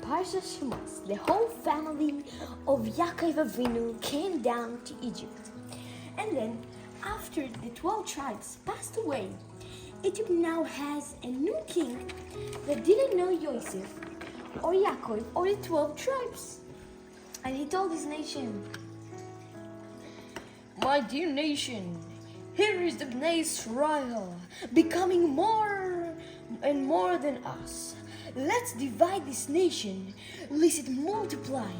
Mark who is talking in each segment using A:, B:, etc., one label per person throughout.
A: Parashat Shemot, the whole family of Yaakov Avinu came down to Egypt. And then, after the 12 tribes passed away, Egypt now has a new king that didn't know Yosef or Yaakov or the 12 tribes. And he told his nation, "My dear nation, here is the Bnei Israel becoming more and more than us. Let's divide this nation, lest it multiply,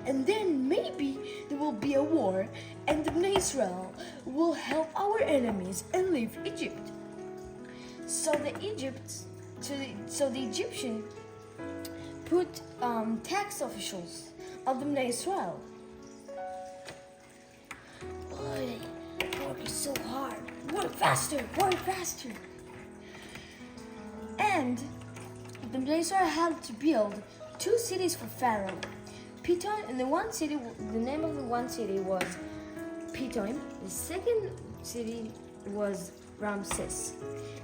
A: and then maybe there will be a war, and the Bnei Israel will help our enemies and leave Egypt." So the Egyptian put tax officials of the Bnei Israel. Boy, work is so hard. Work faster, work faster. And the Bnei Israel had to build 2 cities for Pharaoh. Pitom, and the name of the one city was Pitom. The second city was Ramses.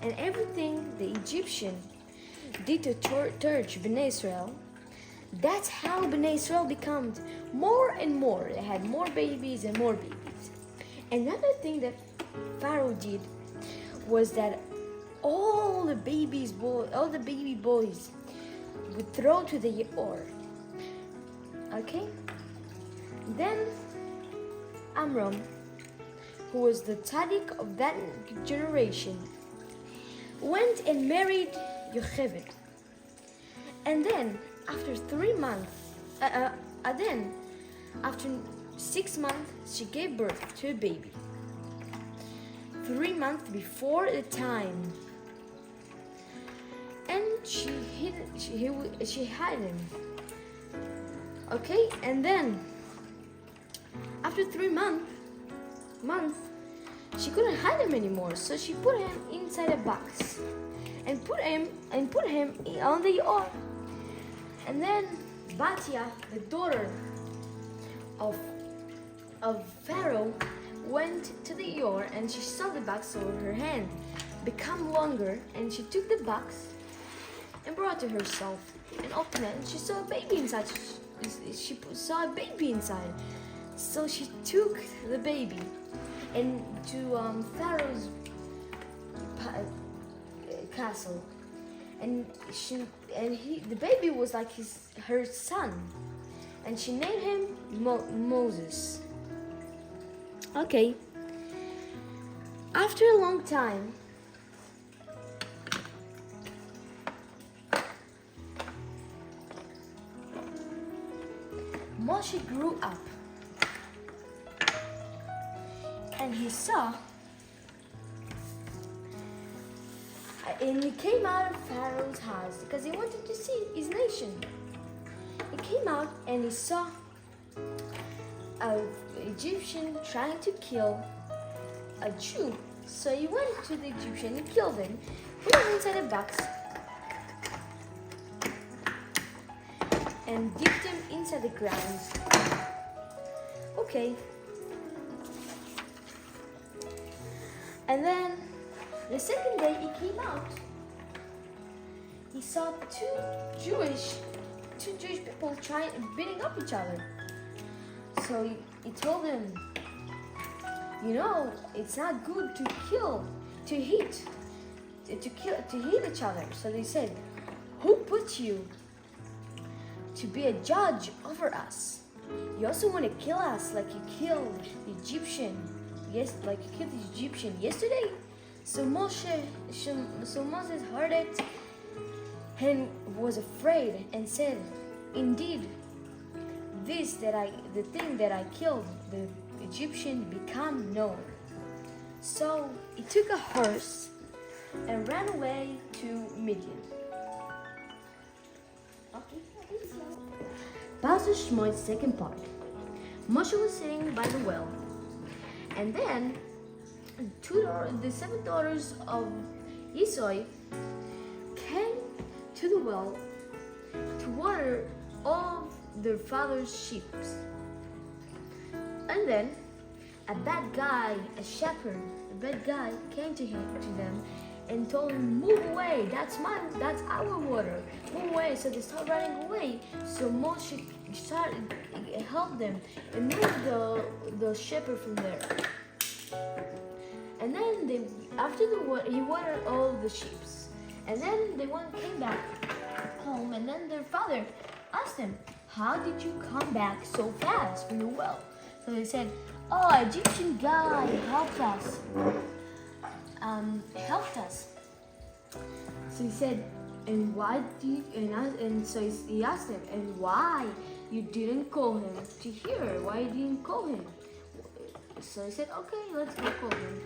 A: And everything the Egyptian did to torch Bnei Israel, that's how Bnei Israel became more and more. They had more babies and more babies. Another thing that Pharaoh did was that all the baby boys would throw to the Yor. Okay? Then Amram, who was the tzaddik of that generation, went and married Yocheved. And then after 3 months, after 6 months, she gave birth to a baby. 3 months before the time. And she had him. Okay, and then after 3 months, she couldn't hide him anymore, so she put him inside a box and put him on the Yor. And then Batia, the daughter of Pharaoh, went to the Yor and she saw the box, so her hand became longer, and she took the box and brought it to herself and opened it, and she saw a baby inside. She saw a baby inside. So she took the baby and to Pharaoh's castle, and the baby was like her son, and she named him Moses. Okay. After a long time, Moshe grew up, and he saw, and he came out of Pharaoh's house because he wanted to see his nation. He came out and he saw an Egyptian trying to kill a Jew. So he went to the Egyptian and killed him, put him inside a box, and dipped him inside the ground. Okay. And then the second day he came out, he saw two Jewish people beating up each other. So he told them, it's not good to hit each other. So they said, "Who put you to be a judge over us? You also want to kill us like you killed the Egyptian. Yes, like you killed the Egyptian yesterday." So Moses heard it and was afraid and said, "Indeed, the thing that I killed, the Egyptian, become known." So he took a horse and ran away to Midian. Parashat Shemot, second part. Moshe was sitting by the well, and then the 7 daughters of Esau came to the well to water all their father's sheep. And then a bad guy came to them and told him, move away, that's our water, move away. So they started running away. So Moshe started help them and move the shepherd from there. And then he watered all the sheep. And then they came back home, and then their father asked them, how did you come back so fast from the well? So they said, oh, Egyptian guy helped us. So he said, and why did you, and so he asked him, and why you didn't call him to here? Why you didn't call him? So he said, okay, let's go call him.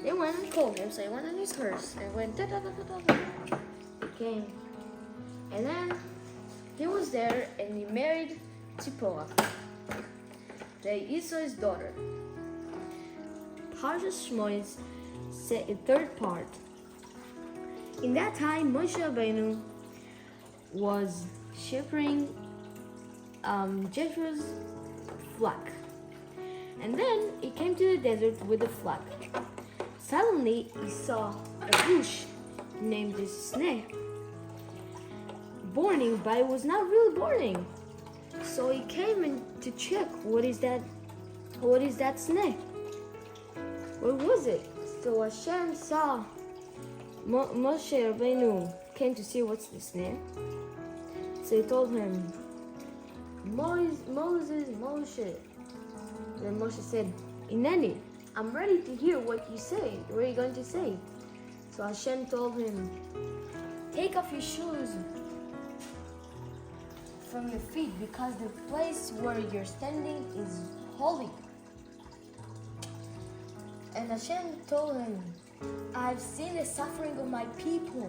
A: They went and called him, so he went on his horse and went da da da da da. He came, and then he was there, and he married Tzipporah, the Esau's daughter. Parashat Shemot said in third part. In that time, Moshe Rabbeinu was shepherding Jethro's flock, and then he came to the desert with the flock. Suddenly, he saw a bush named the sneh burning, but it was not really burning. So he came in to check what is that sneh? What was it? So Hashem saw Moshe Rabbeinu came to see what's the sneh. So he told him, Moses, Moshe. Then Moshe said, Ineni, I'm ready to hear what you say. What are you going to say? So Hashem told him, take off your shoes from your feet, because the place where you're standing is holy. And Hashem told him, I've seen the suffering of my people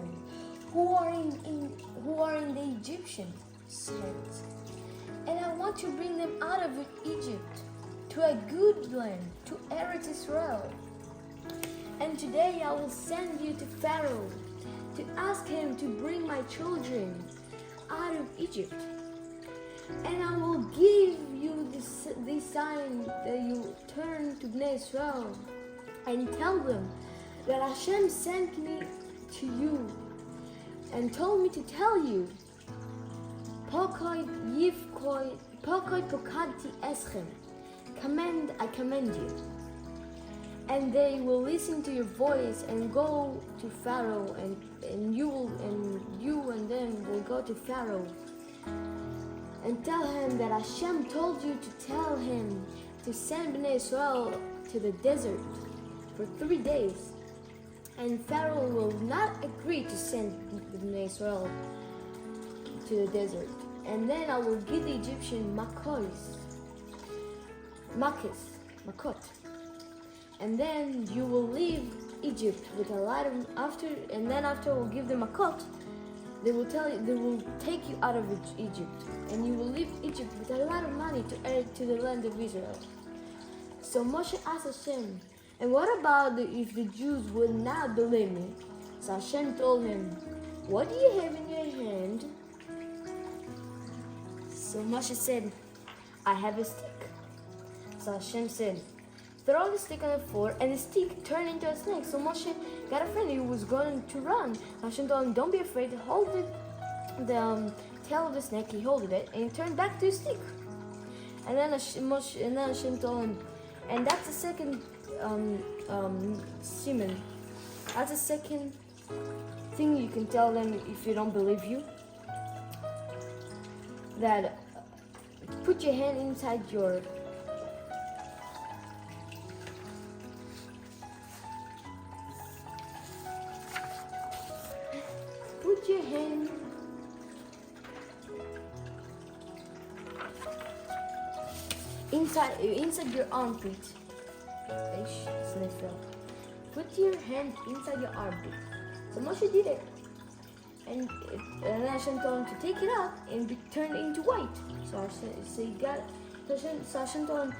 A: who are in the Egyptian hands, and I want to bring them out of Egypt to a good land, to Eretz Israel. And today I will send you to Pharaoh to ask him to bring my children out of Egypt. And I will give you this sign that you turn to Bnei Israel and tell them that Hashem sent me to you and told me to tell you, I commend you. And they will listen to your voice and go to Pharaoh, and you and them will go to Pharaoh and tell him that Hashem told you to tell him to send Bnei Israel to the desert for 3 days. And Pharaoh will not agree to send Bnei Israel to the desert. And then I will give the Egyptian makot. And then you will leave Egypt with a lot of after we'll give them makot. They will take you out of Egypt, and you will leave Egypt with a lot of money to add to the land of Israel. So Moshe asked Hashem, and what about if the Jews will not believe me? So Hashem told him, what do you have in your hand? So Moshe said, I have a stick. So Hashem said, throw the stick on the floor, and the stick turned into a snake. So Moshe got afraid he was going to run. Hashem told him, don't be afraid, hold the tail of the snake. He held it, and he turned back to a stick. And then Hashem told him, and that's the second simon. That's the second thing you can tell them if you don't believe you. That put your hand inside your hand inside your armpit. Put your hand inside your armpit. So Moshe did it. And Hashem told him to take it out and be turned into white. So Hashem told him,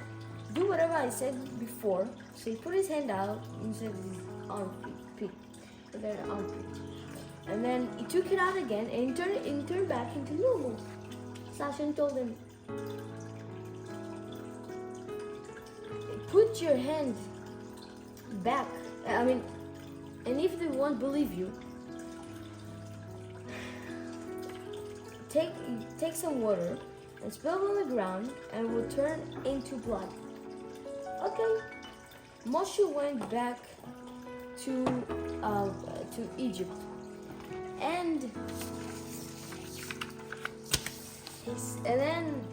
A: do whatever I said before. So he put his hand out inside his armpit. And then he took it out again and he turned back into normal. So Hashem told him, put your hand back. And if they won't believe you, take some water and spill it on the ground, and it will turn into blood. Okay. Moshe went back to Egypt, and then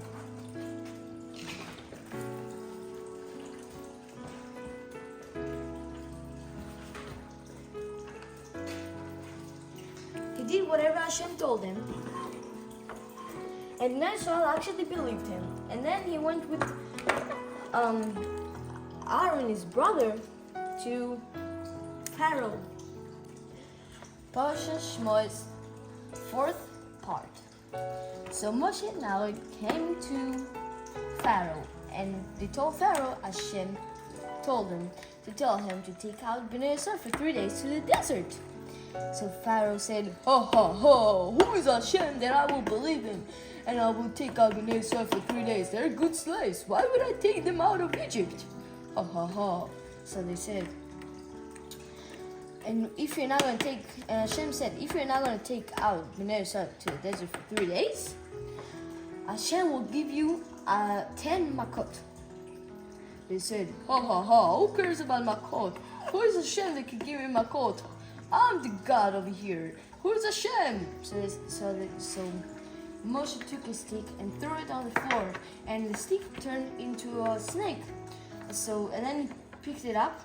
A: he did whatever Hashem told him, and then Saul actually believed him. And then he went with Aaron, his brother, to Pharaoh. Parashat Shemot, 4th part. So Moshe and Aaron came to Pharaoh, and they told Pharaoh Hashem told him to tell him to take out Bnei Yisrael for 3 days to the desert. So Pharaoh said, "Ha ha ha! Who is Hashem that I will believe him, and I will take out Bnei Yisrael for 3 days? They're good slaves. Why would I take them out of Egypt? Ha ha ha!" So they said, and if you're not going to take, and Hashem said, if you're not going to take out Bnei Yisrael to the desert for 3 days, Hashem will give you 10 makot. They said, "Ha ha ha! Who cares about makot? Who is Hashem that can give me makot? I'm the God over here. Who is Hashem?" So Moshe took a stick and threw it on the floor, and the stick turned into a snake. And then he picked it up,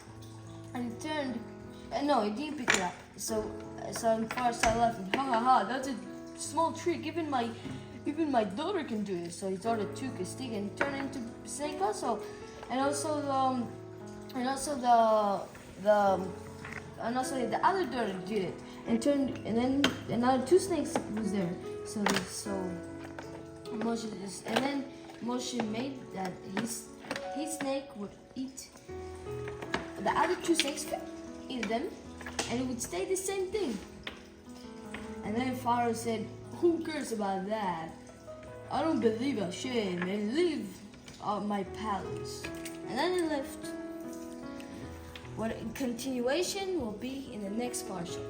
A: and it turned. No, he didn't pick it up. So in Parashat left, ha ha ha! That's a small trick. Even my daughter can do it. So his daughter took a stick and turned into a snake also, and also the other daughter did it and turned, and then another 2 snakes was there. So Moshe made that his snake would eat the other 2 snakes, eat them, and it would stay the same thing. And then Pharaoh said, "Who cares about that? I don't believe Hashem, and leave my palace." And then he left. What continuation will be in the next parsha.